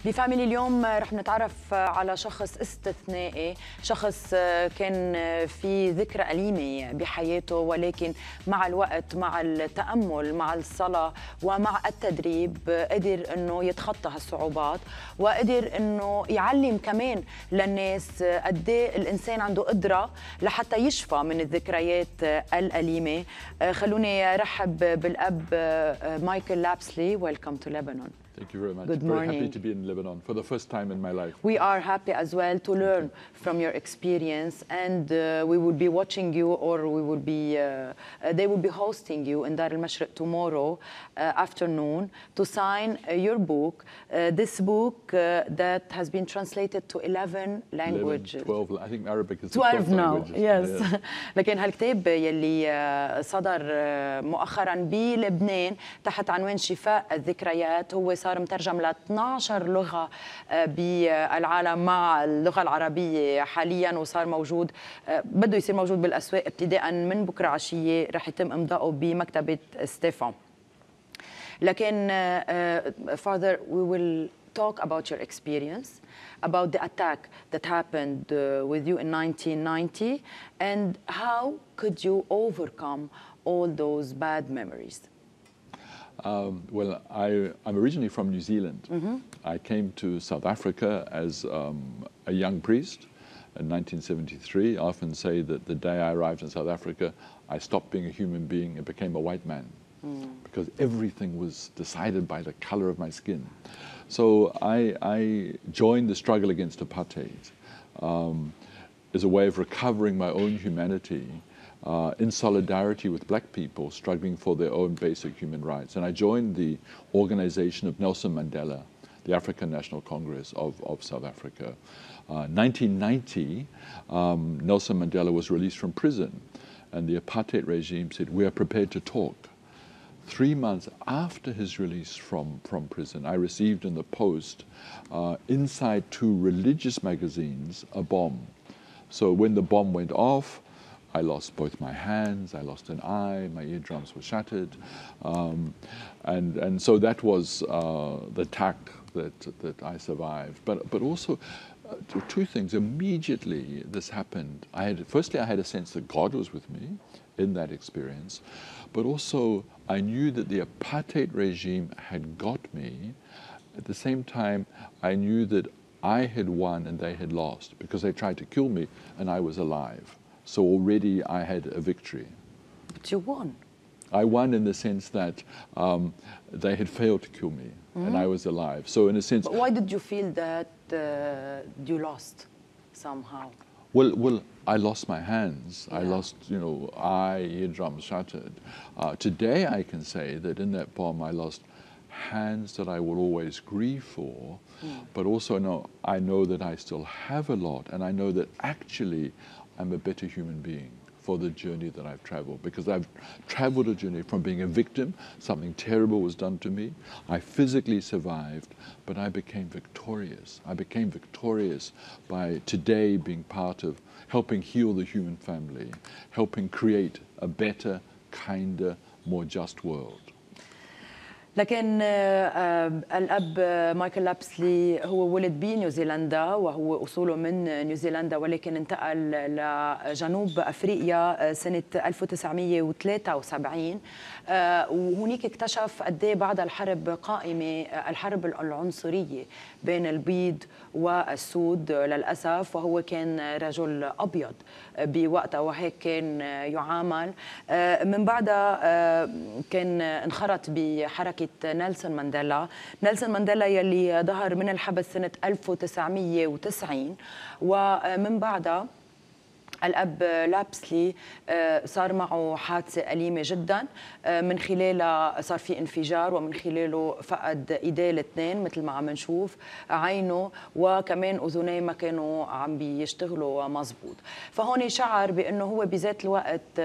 بفاميلي اليوم رح نتعرف على شخص استثنائي، شخص كان في ذكرى أليمة بحياته، ولكن مع الوقت، مع التأمل، مع الصلاة ومع التدريب قدر أنه يتخطى هالصعوبات، وقدر أنه يعلم كمان للناس قد ايه الإنسان عنده قدرة لحتى يشفى من الذكريات الأليمة. خلوني رحب بالأب مايكل لابسلي. Welcome to Lebanon. Thank you very much. Good morning. Very happy to be in Lebanon for the first time in my life. We are happy as well to learn from your experience, and we will be watching you, or we will be they will be hosting you in Dar al-Mashriq tomorrow afternoon to sign your book. This book that has been translated to 11 languages. 12, I think Arabic is 12 now. languages. Yes. لكن هالكتاب يلي صدر مؤخرا بلبنان تحت عنوان شفاء الذكريات هو صار مترجم ل 12 لغة بالعالم مع اللغة العربية حاليا، وصار موجود بده يصير موجود بالأسواق ابتداء من بكرة عشية، رح يتم إمضائه بمكتبة ستيفان. لكن Father, we will talk about your experience, about the attack that happened with you in 1990, and how could you overcome all those bad memories? Well, I'm originally from New Zealand. I came to South Africa as a young priest in 1973. I often say that the day I arrived in South Africa, I stopped being a human being and became a white man, because everything was decided by the color of my skin. So I joined the struggle against apartheid as a way of recovering my own humanity, in solidarity with black people struggling for their own basic human rights. And I joined the organization of Nelson Mandela, the African National Congress of South Africa. 1990, Nelson Mandela was released from prison, and the apartheid regime said, we are prepared to talk. 3 months after his release from prison, I received in the post, inside 2 religious magazines, a bomb. So when the bomb went off, I lost both my hands, I lost an eye, my eardrums were shattered. And so that was the attack that I survived. But also, 2 things. Immediately this happened, firstly I had a sense that God was with me in that experience, but also I knew that the apartheid regime had got me. At the same time, I knew that I had won and they had lost, because they tried to kill me and I was alive. So already I had a victory. But you won. I won in the sense that they had failed to kill me and I was alive. So in a sense... But why did you feel that you lost somehow? Well, I lost my hands. Yeah. I lost, eye, eardrums shattered. Today I can say that in that bomb I lost hands that I will always grieve for, but also I know that I still have a lot, and I know that actually I'm a better human being for the journey that I've traveled, because I've traveled a journey from being a victim, something terrible was done to me, I physically survived, but I became victorious. I became victorious by today being part of helping heal the human family, helping create a better, kinder, more just world. لكن الأب مايكل لابسلي هو ولد بنيوزيلندا، وهو أصوله من نيوزيلندا، ولكن انتقل لجنوب أفريقيا سنة 1973، وهناك اكتشف قد ايه بعد الحرب قائمة الحرب العنصرية بين البيض والسود للأسف، وهو كان رجل أبيض بوقتها وهيك كان يعامل. من بعدها كان انخرط بحركة نيلسون مانديلا. نيلسون مانديلا يلي ظهر من الحبس سنة 1990، ومن بعدها الأب لابسلي صار معه حادثة أليمة جدا، من خلالها صار في انفجار، ومن خلاله فقد ايديه الاثنين مثل ما عم نشوف، عينه وكمان أذنيه ما كانوا عم بيشتغلوا مزبوط. فهون شعر بأنه هو بذات الوقت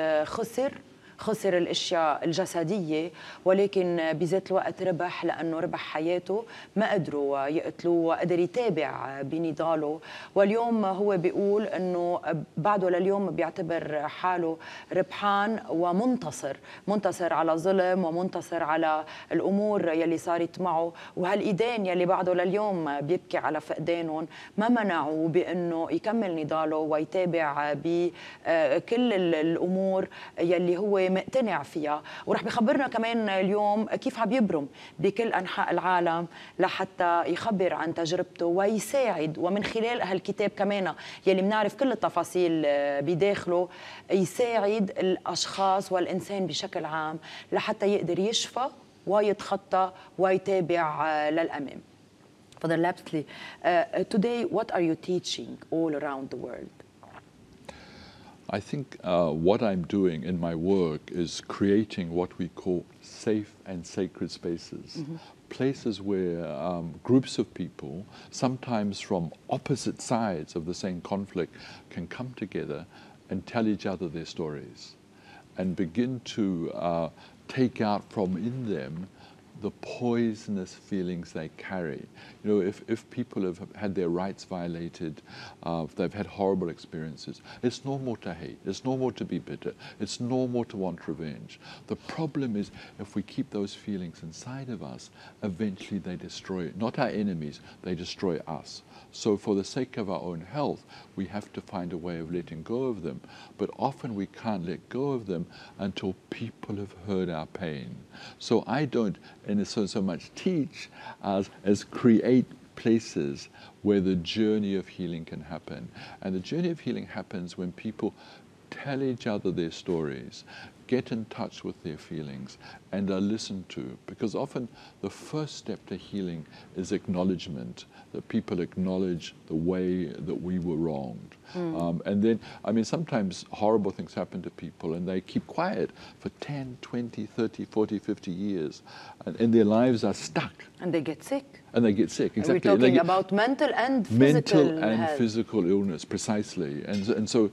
خسر الاشياء الجسديه، ولكن بذات الوقت ربح، لانه ربح حياته، ما قدروا يقتلوه وقدر يتابع بنضاله. واليوم هو بيقول انه بعده لليوم بيعتبر حاله ربحان ومنتصر، منتصر على ظلم ومنتصر على الامور يلي صارت معه. وهالايدين يلي بعده لليوم بيبكي على فقدانهم ما منعوا بانه يكمل نضاله ويتابع بكل الامور يلي هو مقتنع فيها. ورح بخبرنا كمان اليوم كيف عم يبرم بكل انحاء العالم لحتى يخبر عن تجربته ويساعد، ومن خلال هالكتاب كمان يلي بنعرف كل التفاصيل بداخله، يساعد الاشخاص والانسان بشكل عام لحتى يقدر يشفى ويتخطى ويتابع للامام. Father Lابسلي, today what are you teaching all around the world? I think what I'm doing in my work is creating what we call safe and sacred spaces. Places where groups of people, sometimes from opposite sides of the same conflict, can come together and tell each other their stories and begin to take out from in them the poisonous feelings they carry. You know, if people have had their rights violated, they've had horrible experiences, it's normal to hate, it's normal to be bitter, it's normal to want revenge. The problem is if we keep those feelings inside of us, eventually they destroy, not our enemies, they destroy us. So for the sake of our own health, we have to find a way of letting go of them. But often we can't let go of them until people have heard our pain. So I don't, and so much teach as create places where the journey of healing can happen. And the journey of healing happens when people tell each other their stories, get in touch with their feelings, and are listened to. Because often the first step to healing is acknowledgement, that people acknowledge the way that we were wronged. And then, I mean, sometimes horrible things happen to people and they keep quiet for 10, 20, 30, 40, 50 years. And their lives are stuck. And they get sick. And they get sick, exactly. We're talking about mental and physical health. Physical illness, precisely. And so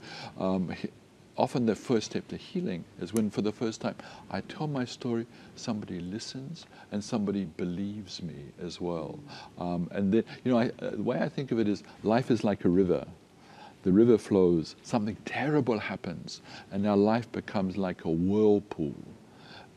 often the first step to healing is when, for the first time, I tell my story, somebody listens and somebody believes me as well. And then, you know, the way I think of it is life is like a river. The river flows, something terrible happens, and our life becomes like a whirlpool.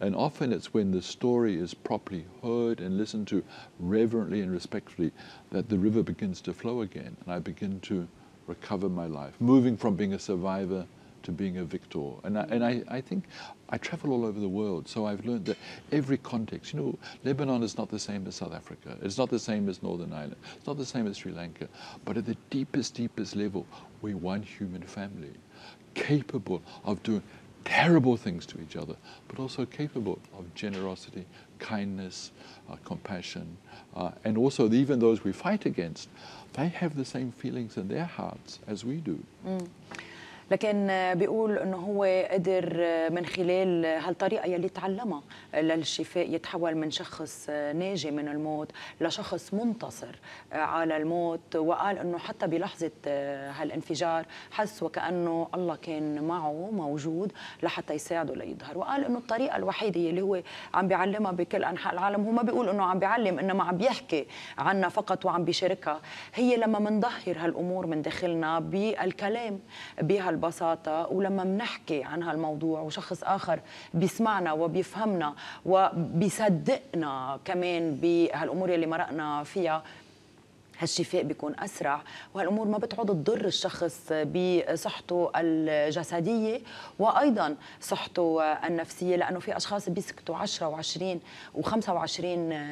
And often it's when the story is properly heard and listened to reverently and respectfully that the river begins to flow again, and I begin to recover my life, moving from being a survivor to being a victor. And I think I travel all over the world, so I've learned that every context, you know, Lebanon is not the same as South Africa, it's not the same as Northern Ireland, it's not the same as Sri Lanka, but at the deepest level, we're one human family, capable of doing terrible things to each other, but also capable of generosity, kindness, compassion, and also even those we fight against, they have the same feelings in their hearts as we do. لكن بيقول انه هو قدر من خلال هالطريقه يلي تعلمها للشفاء يتحول من شخص ناجي من الموت لشخص منتصر على الموت. وقال انه حتى بلحظه هالانفجار حس وكانه الله كان معه موجود لحتى يساعده ليظهر. وقال انه الطريقه الوحيده اللي هو عم بيعلمها بكل انحاء العالم، هو ما بيقول انه عم بيعلم انما عم بيحكي عنها فقط وعم بيشاركها، هي لما منظهر هالامور من داخلنا بالكلام بهالبساطه، ولما منحكي عن هالموضوع وشخص آخر بيسمعنا وبيفهمنا وبيصدقنا كمان بهالأمور اللي مرقنا فيها، هالشفاء بيكون أسرع، وهالأمور ما بتعود تضر الشخص بصحته الجسدية وأيضا صحته النفسية، لأنه في أشخاص بيسكتوا 10 و20 و25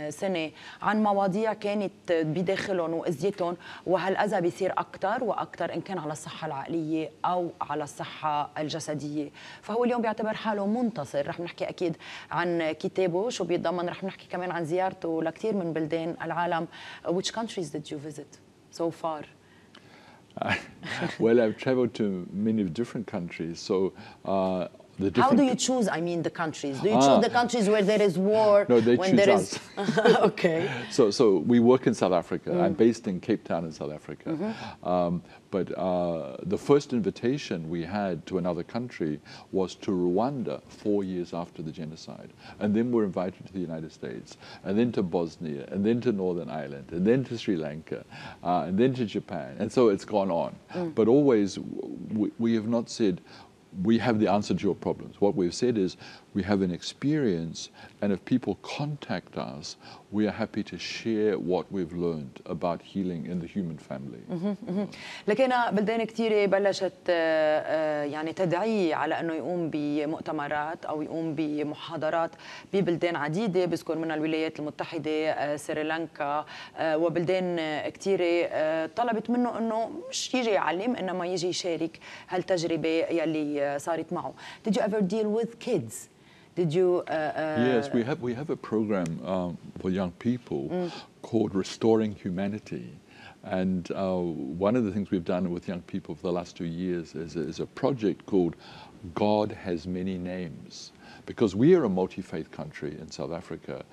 سنة عن مواضيع كانت بداخلهم وأذيتهم، وهالأذى بيصير أكتر وأكتر إن كان على الصحة العقلية أو على الصحة الجسدية. فهو اليوم بيعتبر حاله منتصر. رح نحكي أكيد عن كتابه شو بيتضمن، رح نحكي كمان عن زيارته لكثير من بلدان العالم. Which countries did you visit so far? Well, I've traveled to many different countries. So the How different... do you choose, I mean, the countries? Do you choose the countries where there is war? No, they when choose there us. is... Okay. So we work in South Africa. I'm based in Cape Town in South Africa. But the first invitation we had to another country was to Rwanda 4 years after the genocide. And then we're invited to the United States, and then to Bosnia, and then to Northern Ireland, and then to Sri Lanka, and then to Japan. And so it's gone on. But always, we have not said, we have the answer to your problems. What we've said is, we have an experience, and if people contact us, we are happy to share what we've learned about healing in the human family. لكن بلدان كثيرة بلشت يعني تدعيه على أنه يقوم بمؤتمرات أو يقوم بمحاضرات ببلدان عديدة، بذكر منها الولايات المتحدة، سريلانكا، وبلدان كثيرة طلبت منه أنه مش يجي يعلم إنما يجي يشارك هالتجربة يلي صارت معه. Did you ever deal with kids? Did you? Yes, we have a program for young people called Restoring Humanity, and one of the things we've done with young people for the last 2 years is a project called God Has Many Names. Because we are a multi-faith country in South Africa,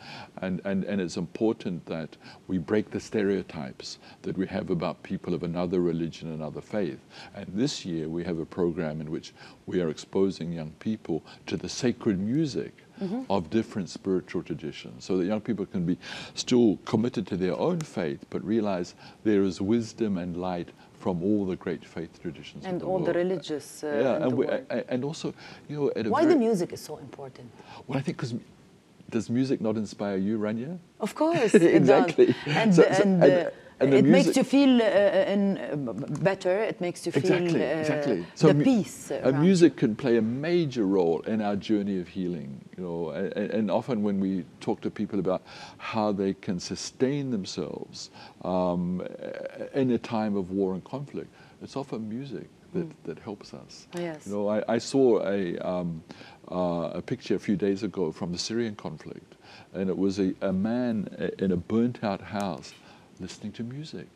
and it's important that we break the stereotypes that we have about people of another religion, another faith. And this year we have a program in which we are exposing young people to the sacred music of different spiritual traditions, so that young people can be still committed to their own faith, but realize there is wisdom and light from all the great faith traditions and of the all world. the religious And also, you know, at a why the music is so important? Well, I think because does music not inspire you, Rania? Of course, exactly. It does. And it makes you feel better. It makes you feel exactly. So the peace. Music can play a major role in our journey of healing. You know, and often when we talk to people about how they can sustain themselves in a time of war and conflict, it's often music that helps us. Yes. You know, I saw a picture a few days ago from the Syrian conflict, and it was a man in a burnt-out house listening to music.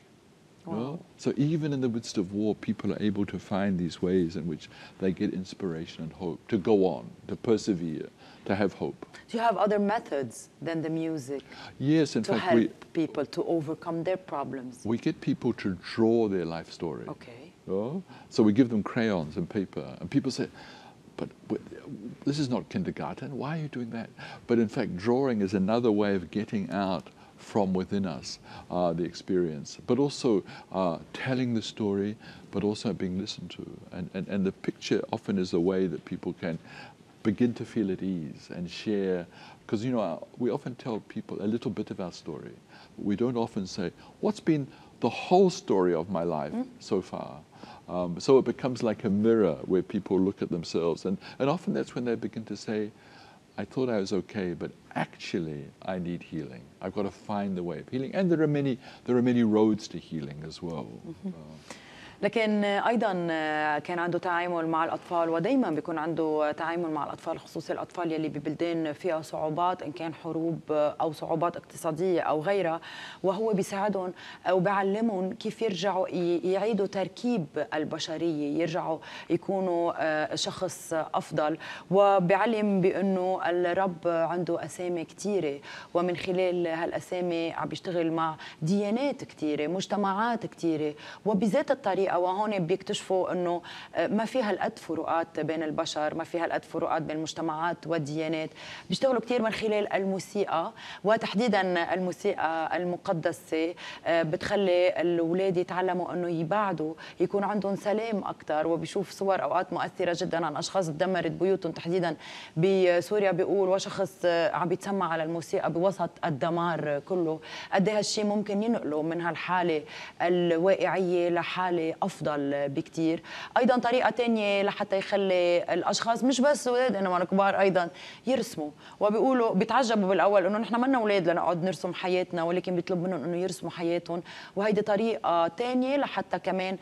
Wow. You know? So even in the midst of war, people are able to find these ways in which they get inspiration and hope to go on, to persevere, to have hope. Do you have other methods than the music? Yes, in to fact, help people to overcome their problems? We get people to draw their life story. Okay. You know? So we give them crayons and paper, and people say, but this is not kindergarten, why are you doing that? But in fact, drawing is another way of getting out from within us the experience, but also telling the story, but also being listened to. And the picture often is a way that people can begin to feel at ease and share, because you know, we often tell people a little bit of our story. We don't often say, what's been the whole story of my life so far? So it becomes like a mirror where people look at themselves, and often that's when they begin to say, I thought I was okay, but actually I need healing. I've got to find the way of healing. And there are many roads to healing as well. لكن ايضا كان عنده تعامل مع الاطفال، ودائما بيكون عنده تعامل مع الاطفال، خصوصا الاطفال يلي ببلدان فيها صعوبات، ان كان حروب او صعوبات اقتصاديه او غيرها، وهو بيساعدهم او بيعلمهم كيف يرجعوا يعيدوا تركيب البشريه، يرجعوا يكونوا شخص افضل، وبيعلم بانه الرب عنده اسامي كثيره، ومن خلال هالاسامي عم بيشتغل مع ديانات كثيره، مجتمعات كثيره، وبذات الطريقه. وهون بيكتشفوا انه ما في هالقد فروقات بين البشر، ما في هالقد فروقات بين المجتمعات والديانات. بيشتغلوا كثير من خلال الموسيقى، وتحديدا الموسيقى المقدسه بتخلي الاولاد يتعلموا انه يبعدوا، يكون عندهم سلام اكثر. وبيشوف صور اوقات مؤثره جدا عن اشخاص تدمرت بيوتهم، تحديدا بسوريا بيقول وشخص عم بيتسمع على الموسيقى بوسط الدمار كله، قد ايه هالشيء ممكن ينقله من هالحاله الواقعيه لحاله افضل بكثير. ايضا طريقه ثانيه لحتى يخلي الاشخاص مش بس اولاد انما الكبار ايضا يرسموا، وبيقولوا بيتعجبوا بالاول انه نحن منا اولاد لنقعد نرسم حياتنا، ولكن بيطلب منهم انه يرسموا حياتهم، وهيدي طريقه ثانيه لحتى كمان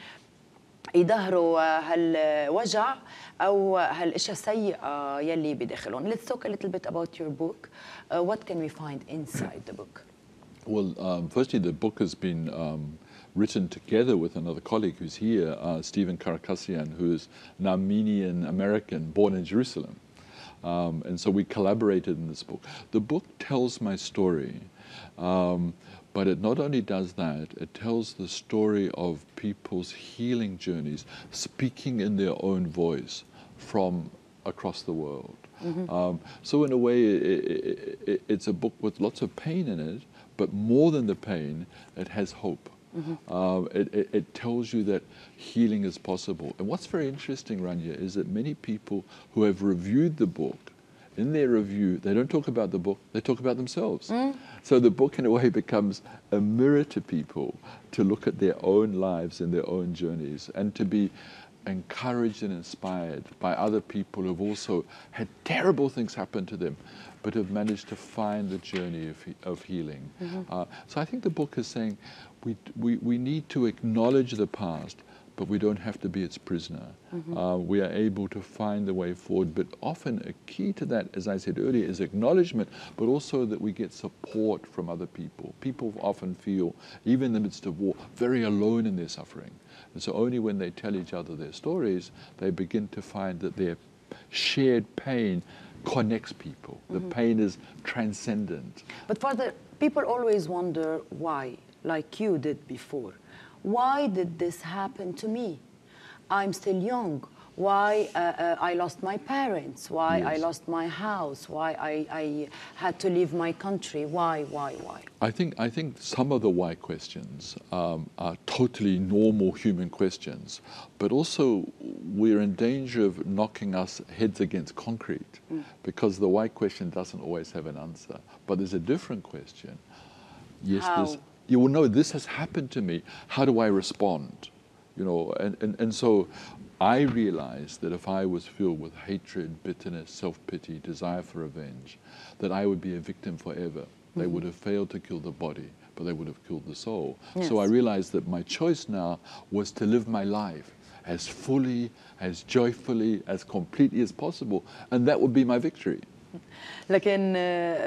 يظهروا هالوجع او هالاشياء السيئه يلي بداخلهم. Let's talk a little bit about your book. What can we find inside the book? Well, firstly, the book has been written together with another colleague who's here, Stephen Karakassian, who's an Armenian American born in Jerusalem. And so we collaborated in this book. The book tells my story, but it not only does that, it tells the story of people's healing journeys, speaking in their own voice from across the world. So in a way, it's a book with lots of pain in it, but more than the pain, it has hope. It tells you that healing is possible. And what's very interesting, Rania, is that many people who have reviewed the book, in their review, they don't talk about the book, they talk about themselves. So the book, in a way, becomes a mirror to people to look at their own lives and their own journeys, and to be encouraged and inspired by other people who've also had terrible things happen to them, but have managed to find the journey of healing. So I think the book is saying we need to acknowledge the past, but we don't have to be its prisoner. We are able to find the way forward, but often a key to that, as I said earlier, is acknowledgement, but also that we get support from other people. People often feel, even in the midst of war, very alone in their suffering. And so only when they tell each other their stories, they begin to find that their shared pain connects people. The pain is transcendent. But Father, people always wonder why, like you did before. Why did this happen to me? I'm still young. Why I lost my parents? Why I lost my house? Why I had to leave my country? Why? I think some of the why questions are totally normal human questions, but also we're in danger of knocking us heads against concrete because the why question doesn't always have an answer. But there's a different question. Yes, you will know this has happened to me. How do I respond? You know, and so I realized that if I was filled with hatred, bitterness, self-pity, desire for revenge, that I would be a victim forever. They would have failed to kill the body, but they would have killed the soul. So I realized that my choice now was to live my life as fully, as joyfully, as completely as possible, and that would be my victory. لكن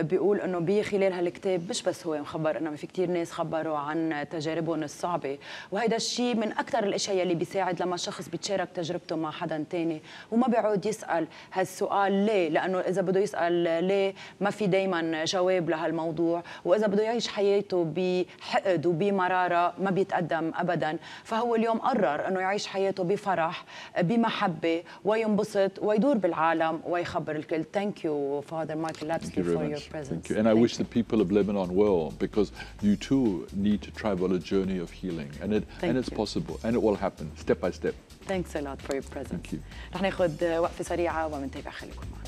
بيقول انه بخلال هالكتاب مش بس هو مخبر انه في كثير ناس خبروا عن تجاربهم الصعبه، وهيدا الشيء من اكثر الاشياء اللي بيساعد لما شخص بيتشارك تجربته مع حدا ثاني وما بيعود يسال هالسؤال ليه، لانه اذا بده يسال ليه ما في دائما جواب لهالموضوع، واذا بده يعيش حياته بحقد وبمراره ما بيتقدم ابدا. فهو اليوم قرر انه يعيش حياته بفرح بمحبه وينبسط ويدور بالعالم ويخبر الكل. Thank you, Father Michael Lابسلي, for your presence. Thank you. And I wish the people of Lebanon well, because you too need to travel a journey of healing, and it's possible, and it will happen step by step. Thanks a lot for your presence. Thank you. رح ناخذ وقفة سريعة ومنتابع، خليكم معنا.